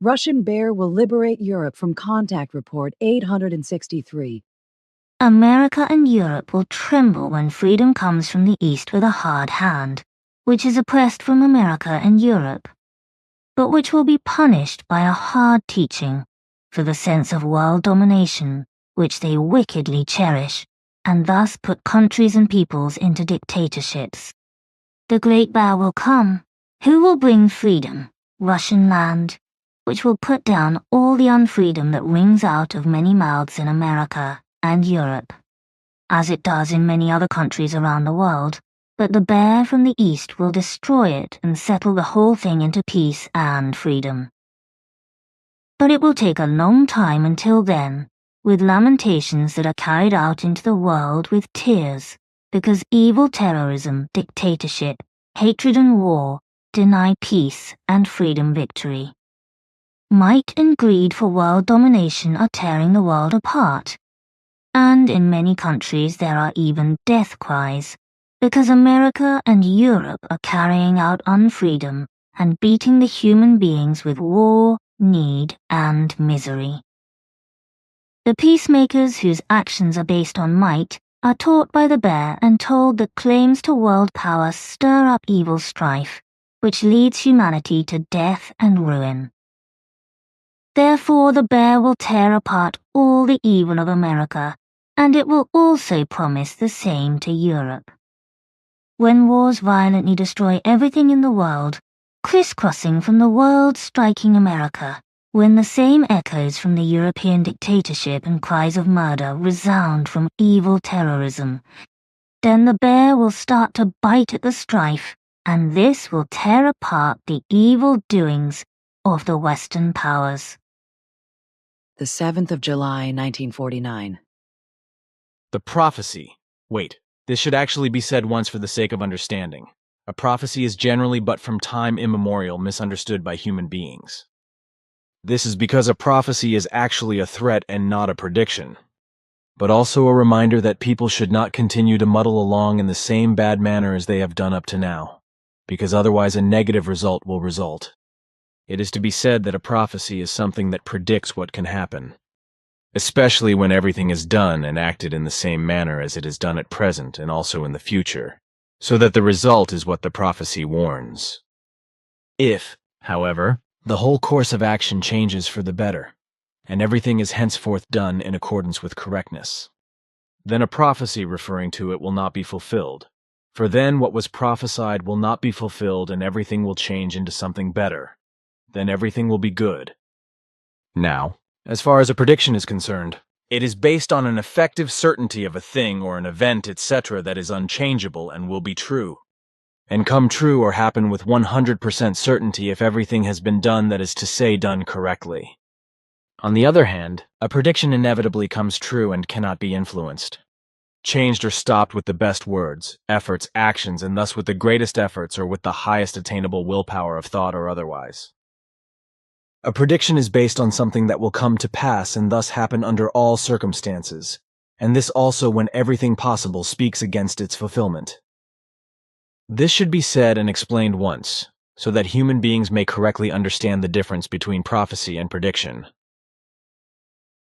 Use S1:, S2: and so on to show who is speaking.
S1: Russian bear will liberate Europe from contact report 863.
S2: America and Europe will tremble when freedom comes from the East with a hard hand, which is oppressed from America and Europe, but which will be punished by a hard teaching for the sense of world domination, which they wickedly cherish, and thus put countries and peoples into dictatorships. The Great Bear will come. Who will bring freedom? Russian land, which will put down all the unfreedom that rings out of many mouths in America and Europe, as it does in many other countries around the world, but the bear from the East will destroy it and settle the whole thing into peace and freedom. But it will take a long time until then, with lamentations that are carried out into the world with tears, because evil terrorism, dictatorship, hatred and war deny peace and freedom victory. Might and greed for world domination are tearing the world apart, and in many countries there are even death cries, because America and Europe are carrying out unfreedom and beating the human beings with war, need, and misery. The peacemakers whose actions are based on might are taught by the bear and told that claims to world power stir up evil strife, which leads humanity to death and ruin. Therefore the bear will tear apart all the evil of America, and it will also promise the same to Europe. When wars violently destroy everything in the world, crisscrossing from the world striking America, when the same echoes from the European dictatorship and cries of murder resound from evil terrorism, then the bear will start to bite at the strife, and this will tear apart the evil doings of the Western powers.
S1: The 7th of July, 1949.
S3: The prophecy. Wait, this should actually be said once for the sake of understanding. A prophecy is generally but from time immemorial misunderstood by human beings. This is because a prophecy is actually a threat and not a prediction, but also a reminder that people should not continue to muddle along in the same bad manner as they have done up to now, because otherwise a negative result will result. It is to be said that a prophecy is something that predicts what can happen, especially when everything is done and acted in the same manner as it is done at present and also in the future, so that the result is what the prophecy warns. If, however, the whole course of action changes for the better, and everything is henceforth done in accordance with correctness, then a prophecy referring to it will not be fulfilled, for then what was prophesied will not be fulfilled and everything will change into something better. Then everything will be good. Now, as far as a prediction is concerned, it is based on an effective certainty of a thing or an event, etc., that is unchangeable and will be true, and come true or happen with 100% certainty if everything has been done, that is to say, done correctly. On the other hand, a prediction inevitably comes true and cannot be influenced, changed or stopped with the best words, efforts, actions, and thus with the greatest efforts or with the highest attainable willpower of thought or otherwise. A prediction is based on something that will come to pass and thus happen under all circumstances, and this also when everything possible speaks against its fulfillment. This should be said and explained once, so that human beings may correctly understand the difference between prophecy and prediction.